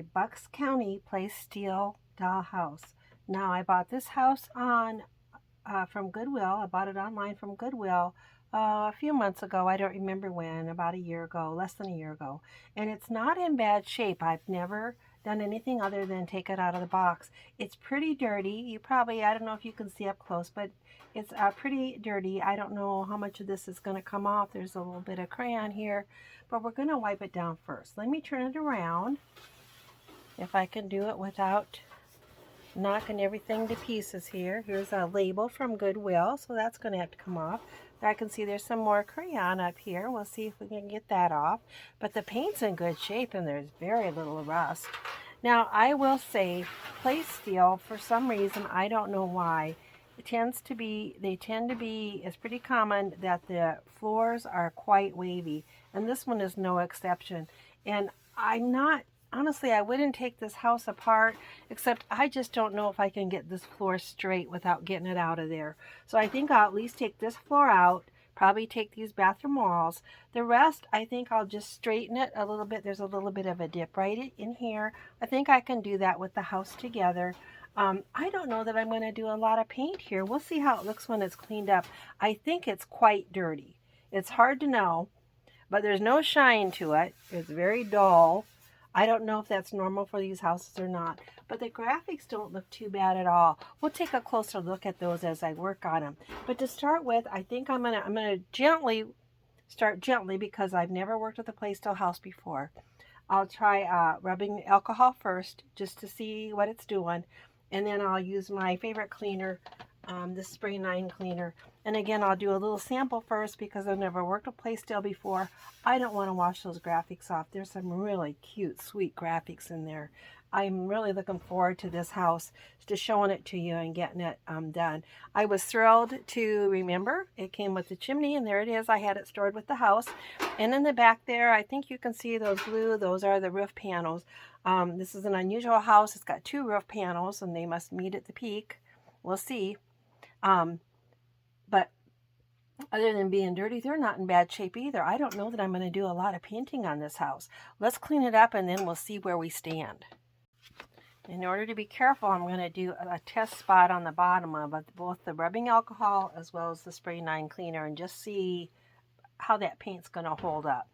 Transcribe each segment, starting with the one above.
my Bucks County Playsteel Dollhouse. Now I bought this house on from Goodwill. I bought it online from Goodwill a few months ago. I don't remember when, about a year ago, less than a year ago. And it's not in bad shape. I've never done anything other than take it out of the box. It's pretty dirty. You probably, I don't know if you can see up close, but it's pretty dirty. I don't know how much of this is going to come off. There's a little bit of crayon here, but we're going to wipe it down first. Let me turn it around if I can do it without knocking everything to pieces here. Here's a label from Goodwill, so that's going to have to come off. I can see there's some more crayon up here. We'll see if we can get that off. But the paint's in good shape and there's very little rust. Now, I will say Playsteel, for some reason, I don't know why, they tend to be, it's pretty common that the floors are quite wavy. And this one is no exception. And honestly, I wouldn't take this house apart, except I just don't know if I can get this floor straight without getting it out of there. So I think I'll at least take this floor out, probably take these bathroom walls. The rest, I think I'll just straighten it a little bit. There's a little bit of a dip right in here. I think I can do that with the house together. I don't know that I'm going to do a lot of paint here. We'll see how it looks when it's cleaned up. I think it's quite dirty. It's hard to know, but there's no shine to it. It's very dull. I don't know if that's normal for these houses or not, but the graphics don't look too bad at all. We'll take a closer look at those as I work on them. But to start with, I think I'm gonna start gently because I've never worked with a Playsteel house before. I'll try rubbing alcohol first just to see what it's doing, and then I'll use my favorite cleaner, the Spray 9 cleaner. And again, I'll do a little sample first because I've never worked with Playsteel before. I don't want to wash those graphics off. There's some really cute, sweet graphics in there. I'm really looking forward to this house, to showing it to you and getting it done. I was thrilled to remember it came with the chimney, and there it is. I had it stored with the house. And in the back there, I think you can see those blue. Those are the roof panels. This is an unusual house. It's got 2 roof panels, and they must meet at the peak. We'll see. But other than being dirty, they're not in bad shape either. I don't know that I'm going to do a lot of painting on this house. Let's clean it up and then we'll see where we stand. In order to be careful, I'm going to do a test spot on the bottom of both the rubbing alcohol as well as the Spray 9 cleaner and just see how that paint's going to hold up.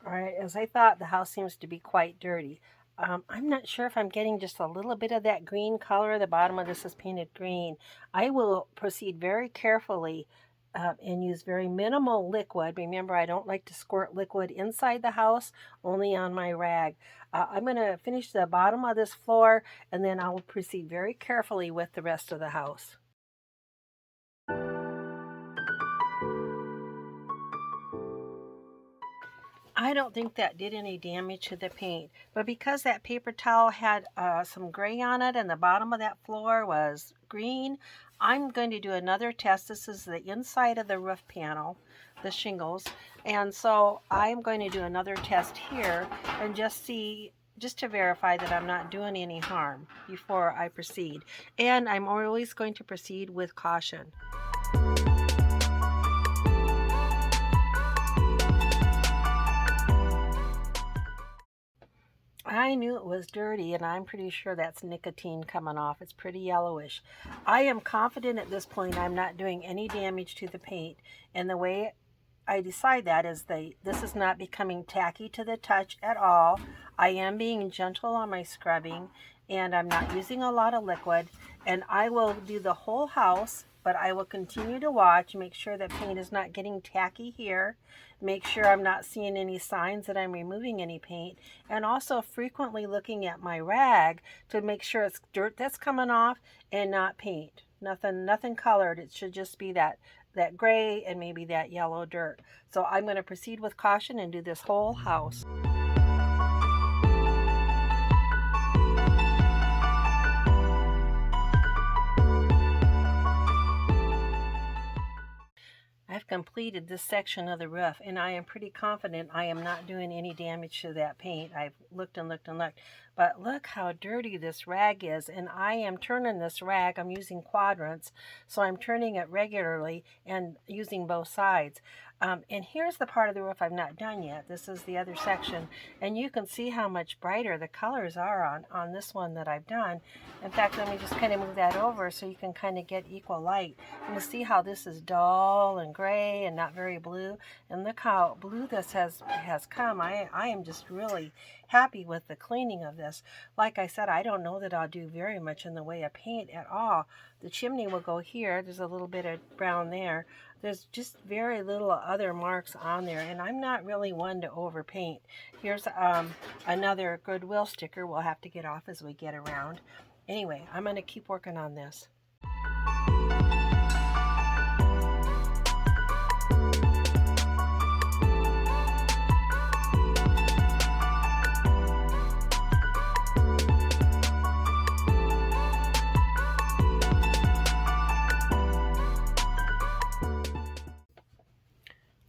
Alright, as I thought, the house seems to be quite dirty. I'm not sure if I'm getting just a little bit of that green color. The bottom of this is painted green. I will proceed very carefully and use very minimal liquid. Remember, I don't like to squirt liquid inside the house, only on my rag. I'm going to finish the bottom of this floor, and then I will proceed very carefully with the rest of the house. I don't think that did any damage to the paint, but because that paper towel had some gray on it and the bottom of that floor was green, I'm going to do another test. This is the inside of the roof panel, the shingles, and so I'm going to do another test here and just to verify that I'm not doing any harm before I proceed. And I'm always going to proceed with caution. I knew it was dirty, and I'm pretty sure that's nicotine coming off. It's pretty yellowish. I am confident at this point I'm not doing any damage to the paint, and the way I decide that is this is not becoming tacky to the touch at all. I am being gentle on my scrubbing, and I'm not using a lot of liquid, and I will do the whole house, but I will continue to watch, make sure the paint is not getting tacky here, make sure I'm not seeing any signs that I'm removing any paint, and also frequently looking at my rag to make sure it's dirt that's coming off and not paint. Nothing colored. It should just be that gray and maybe that yellow dirt. So I'm going to proceed with caution and do this whole house. I've completed this section of the roof, and I am pretty confident I am not doing any damage to that paint. I've looked and looked and looked. But look how dirty this rag is, and I am turning this rag. I'm using quadrants, so I'm turning it regularly and using both sides. And here's the part of the roof I've not done yet. This is the other section, and you can see how much brighter the colors are on this one that I've done. In fact, let me just kind of move that over so you can kind of get equal light. You can see how this is dull and gray and not very blue, and look how blue this has come. I am just really happy with the cleaning of this. Like I said, I don't know that I'll do very much in the way of paint at all. The chimney will go here. There's a little bit of brown there. There's just very little other marks on there, and I'm not really one to overpaint. Here's another Goodwill sticker we'll have to get off as we get around. Anyway, I'm going to keep working on this.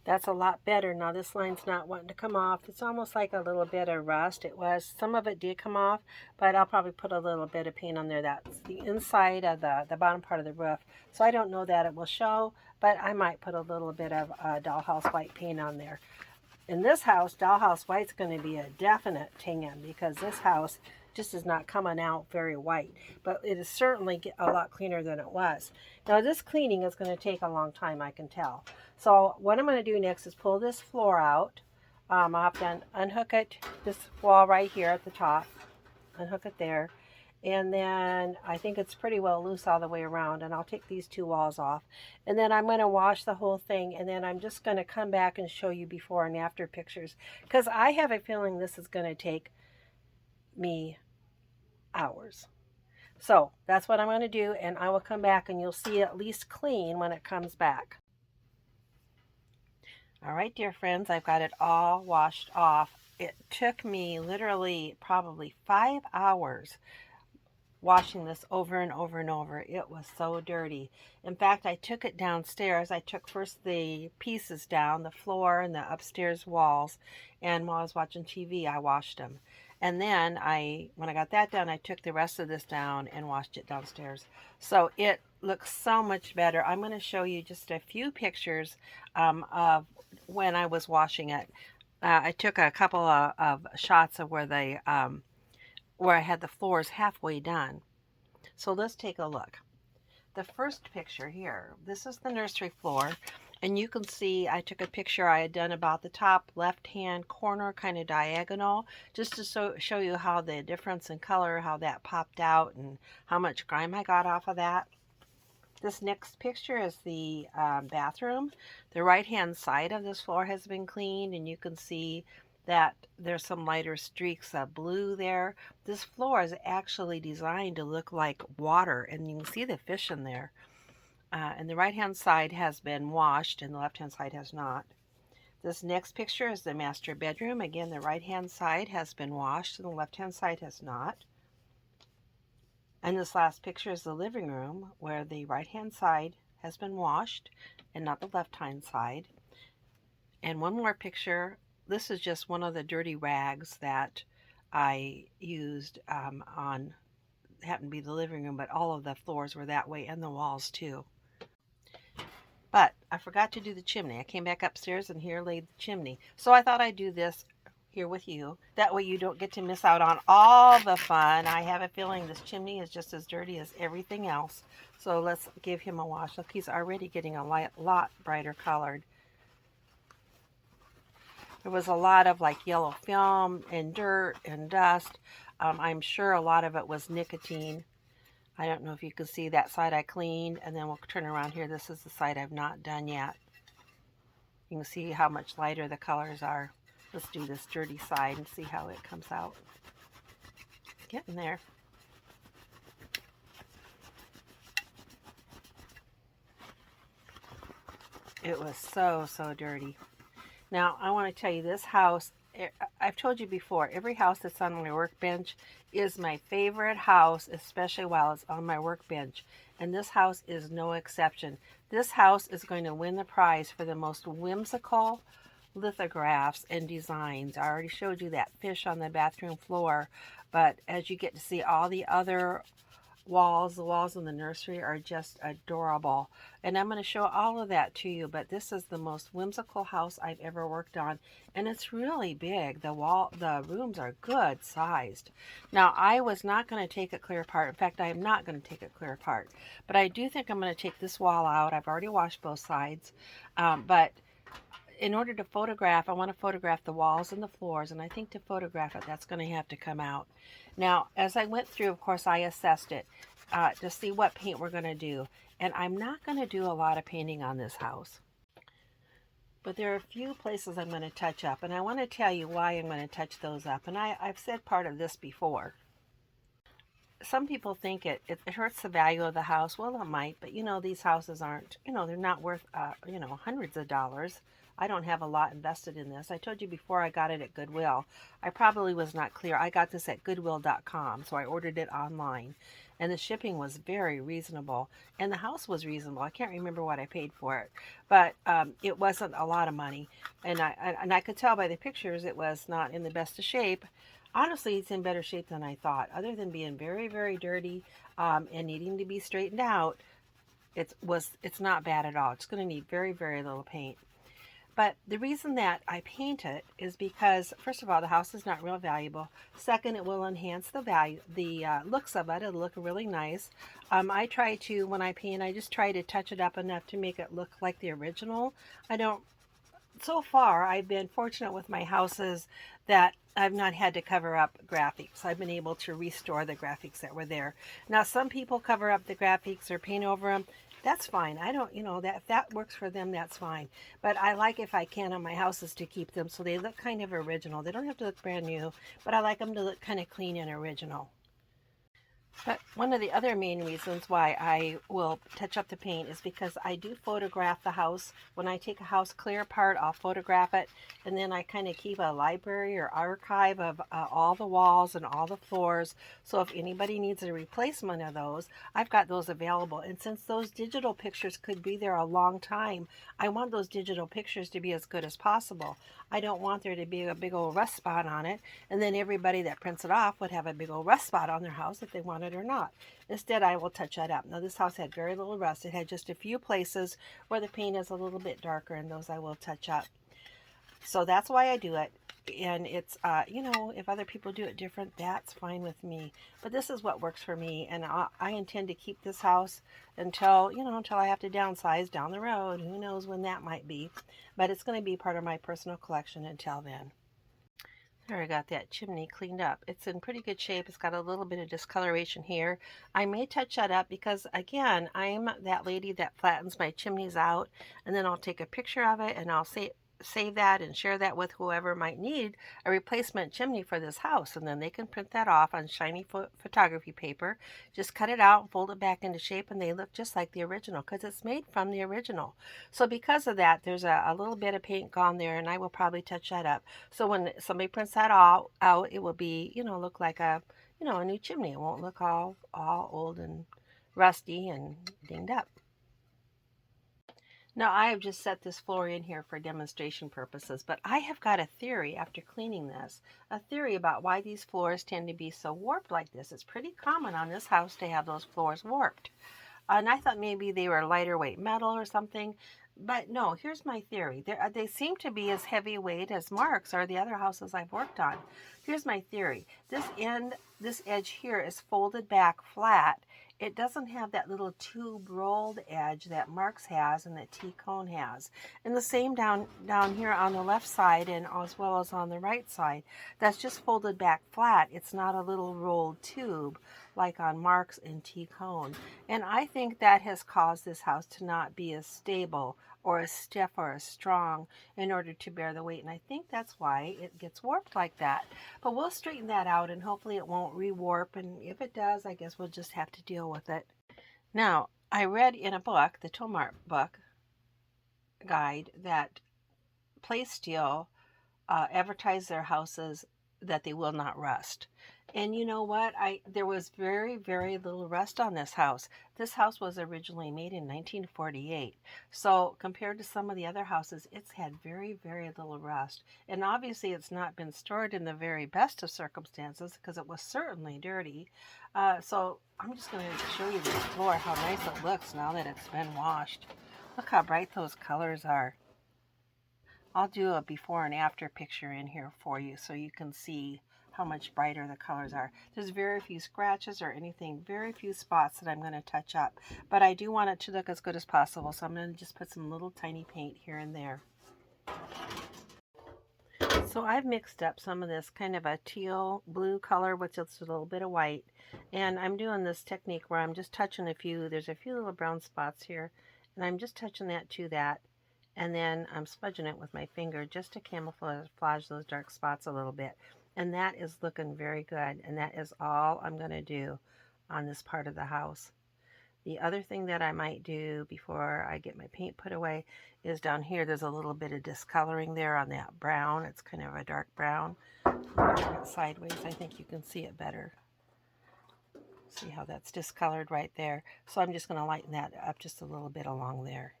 That's a lot better. Now this line's not wanting to come off. It's almost like a little bit of rust. It was. Some of it did come off, but I'll probably put a little bit of paint on there. That's the inside of the bottom part of the roof. So I don't know that it will show, but I might put a little bit of Dollhouse white paint on there. In this house, Dollhouse white's going to be a definite tan because this house just is not coming out very white, but it is certainly a lot cleaner than it was. Now this cleaning is going to take a long time, I can tell. So what I'm going to do next is pull this floor out. I'll have to unhook it, this wall right here at the top, unhook it there, and then I think it's pretty well loose all the way around, and I'll take these two walls off, and then I'm going to wash the whole thing, and then I'm just going to come back and show you before and after pictures, because I have a feeling this is going to take me hours. So that's what I'm going to do, and I will come back and you'll see it at least clean when it comes back. All right, dear friends, I've got it all washed off. It took me literally probably 5 hours washing this over and over and over. It was so dirty. In fact, I took it downstairs. I took first the pieces down, the floor and the upstairs walls, and while I was watching TV, I washed them. And then when I got that done, I took the rest of this down and washed it downstairs. So it looks so much better. I'm going to show you just a few pictures of when I was washing it. I took a couple of shots of where I had the floors halfway done. So let's take a look. The first picture here, this is the nursery floor, and you can see I took a picture I had done about the top left-hand corner, kind of diagonal, just to show you how the difference in color, how that popped out, and how much grime I got off of that. This next picture is the bathroom. The right-hand side of this floor has been cleaned, and you can see that there's some lighter streaks of blue there. This floor is actually designed to look like water, and you can see the fish in there. And the right-hand side has been washed, and the left-hand side has not. This next picture is the master bedroom. Again, the right-hand side has been washed, and the left-hand side has not. And this last picture is the living room, where the right-hand side has been washed, and not the left-hand side. And one more picture. This is just one of the dirty rags that I used happened to be the living room, but all of the floors were that way, and the walls too. But I forgot to do the chimney. I came back upstairs and here laid the chimney. So I thought I'd do this here with you. That way you don't get to miss out on all the fun. I have a feeling this chimney is just as dirty as everything else. So let's give him a wash. Look, he's already getting a lot brighter colored. There was a lot of like yellow film and dirt and dust. I'm sure a lot of it was nicotine. I don't know if you can see that side I cleaned, and then we'll turn around here. This is the side I've not done yet. You can see how much lighter the colors are. Let's do this dirty side and see how it comes out. It's getting there. It was so dirty. Now, I want to tell you, this house, I've told you before, every house that's on my workbench is my favorite house, especially while it's on my workbench. And this house is no exception. This house is going to win the prize for the most whimsical lithographs and designs. I already showed you that fish on the bathroom floor, but as you get to see all the other walls, the walls in the nursery are just adorable. And I'm going to show all of that to you, but this is the most whimsical house I've ever worked on, and it's really big. The rooms are good sized. Now, I was not going to take it clear apart. In fact, I am not going to take it clear apart, but I do think I'm going to take this wall out. I've already washed both sides, but in order to photograph, I want to photograph the walls and the floors, and I think to photograph it, that's going to have to come out. Now, as I went through, of course, I assessed it to see what paint we're going to do, and I'm not going to do a lot of painting on this house. But there are a few places I'm going to touch up, and I want to tell you why I'm going to touch those up, and I've said part of this before. Some people think it hurts the value of the house. Well, it might, but these houses aren't, they're not worth, hundreds of dollars. I don't have a lot invested in this. I told you before I got it at Goodwill. I probably was not clear. I got this at goodwill.com, so I ordered it online. And the shipping was very reasonable. And the house was reasonable. I can't remember what I paid for it. But it wasn't a lot of money. And I could tell by the pictures it was not in the best of shape. Honestly, it's in better shape than I thought. Other than being very, very dirty and needing to be straightened out, it's not bad at all. It's going to need very, very little paint. But the reason that I paint it is because, first of all, the house is not real valuable. Second, it will enhance the looks of it. It'll look really nice. I try to, when I paint, I just try to touch it up enough to make it look like the original. So far, I've been fortunate with my houses that I've not had to cover up graphics. I've been able to restore the graphics that were there. Now, some people cover up the graphics or paint over them. That's fine. I don't, that if that works for them, that's fine. But I like, if I can, on my houses to keep them so they look kind of original. They don't have to look brand new, but I like them to look kind of clean and original. But one of the other main reasons why I will touch up the paint is because I do photograph the house. When I take a house clear apart, I'll photograph it, and then I kind of keep a library or archive of all the walls and all the floors. So if anybody needs a replacement of those, I've got those available. And since those digital pictures could be there a long time, I want those digital pictures to be as good as possible. I don't want there to be a big old rust spot on it, and then everybody that prints it off would have a big old rust spot on their house if they wanted or not. Instead, I will touch that up. Now, this house had very little rust. It had just a few places where the paint is a little bit darker, and those I will touch up. So that's why I do it. And it's, if other people do it different, that's fine with me. But this is what works for me, and I intend to keep this house until I have to downsize down the road. Who knows when that might be. But it's going to be part of my personal collection until then. There, I got that chimney cleaned up. It's in pretty good shape. It's got a little bit of discoloration here. I may touch that up because, again, I'm that lady that flattens my chimneys out, and then I'll take a picture of it and I'll save that and share that with whoever might need a replacement chimney for this house, and then they can print that off on shiny photography paper, just cut it out and fold it back into shape, and they look just like the original because it's made from the original. So because of that, there's a little bit of paint gone there, and I will probably touch that up. So when somebody prints that all out, it will be, look like a new chimney. It won't look all old and rusty and dinged up. Now, I have just set this floor in here for demonstration purposes, but I have got a theory after cleaning this, a theory about why these floors tend to be so warped like this. It's pretty common on this house to have those floors warped. And I thought maybe they were lighter weight metal or something, but no, here's my theory. They seem to be as heavyweight as Mark's or the other houses I've worked on. Here's my theory. This edge here is folded back flat. It doesn't have that little tube rolled edge that Mark's has and that T-Cone has. And the same down here on the left side and as well as on the right side. That's just folded back flat. It's not a little rolled tube like on Mark's and T-Cone. And I think that has caused this house to not be as stable or as stiff or as strong in order to bear the weight. And I think that's why it gets warped like that. But we'll straighten that out and hopefully it won't re-warp. And if it does, I guess we'll just have to deal with it. Now, I read in a book, the Tomart book guide, that Playsteel advertise their houses that they will not rust. And you know what? There was very, very little rust on this house. This house was originally made in 1948. So compared to some of the other houses, it's had very, very little rust. And obviously it's not been stored in the very best of circumstances because it was certainly dirty. So I'm just going to show you this floor, how nice it looks now that it's been washed. Look how bright those colors are. I'll do a before and after picture in here for you so you can see how much brighter the colors are. There's very few scratches or anything, very few spots that I'm going to touch up, but I do want it to look as good as possible, so I'm going to just put some little tiny paint here and there. So I've mixed up some of this kind of a teal blue color with just a little bit of white, and I'm doing this technique where I'm just touching there's a few little brown spots here, and I'm just touching that to that. And then I'm smudging it with my finger just to camouflage those dark spots a little bit. And that is looking very good. And that is all I'm going to do on this part of the house. The other thing that I might do before I get my paint put away is down here. There's a little bit of discoloring there on that brown. It's kind of a dark brown. I'll turn it sideways. I think you can see it better. See how that's discolored right there. So I'm just going to lighten that up just a little bit along there.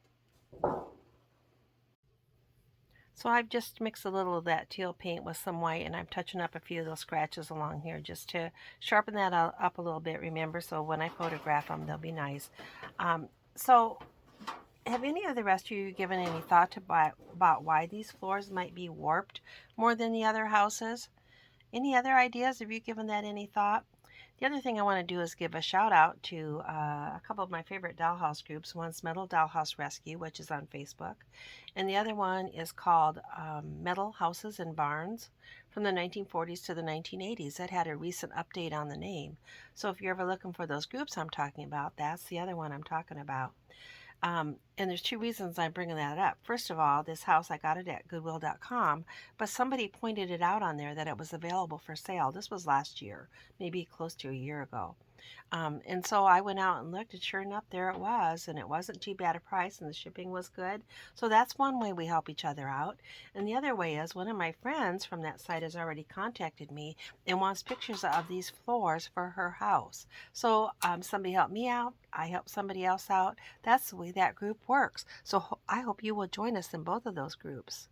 So I've just mixed a little of that teal paint with some white, and I'm touching up a few of those scratches along here just to sharpen that up a little bit, remember, so when I photograph them, they'll be nice. So have any of the rest of you given any thought about why these floors might be warped more than the other houses? Any other ideas? Have you given that any thought? The other thing I want to do is give a shout out to a couple of my favorite dollhouse groups. One's Metal Dollhouse Rescue, which is on Facebook, and the other one is called Metal Houses and Barns from the 1940s to the 1980s. That had a recent update on the name. So if you're ever looking for those groups I'm talking about, that's the other one I'm talking about. And there's two reasons I'm bringing that up. First of all, this house, I got it at Goodwill.com, but somebody pointed it out on there that it was available for sale. This was last year, maybe close to a year ago. And so I went out and looked, and sure enough, there it was, and it wasn't too bad a price, and the shipping was good. So that's one way we help each other out. And the other way is one of my friends from that site has already contacted me and wants pictures of these floors for her house. So somebody helped me out, I helped somebody else out. That's the way that group works. So I hope you will join us in both of those groups.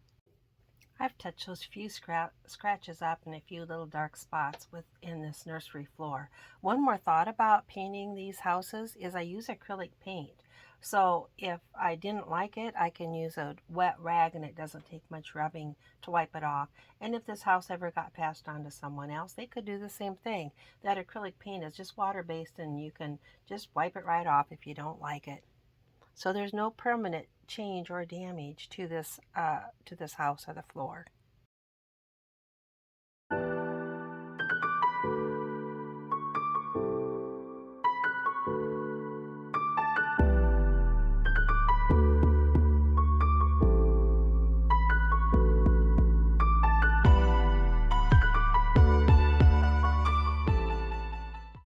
I've touched those few scratches up and a few little dark spots within this nursery floor. One more thought about painting these houses is I use acrylic paint. So if I didn't like it, I can use a wet rag and it doesn't take much rubbing to wipe it off. And if this house ever got passed on to someone else, they could do the same thing. That acrylic paint is just water-based and you can just wipe it right off if you don't like it. So there's no permanent change or damage to this house or the floor.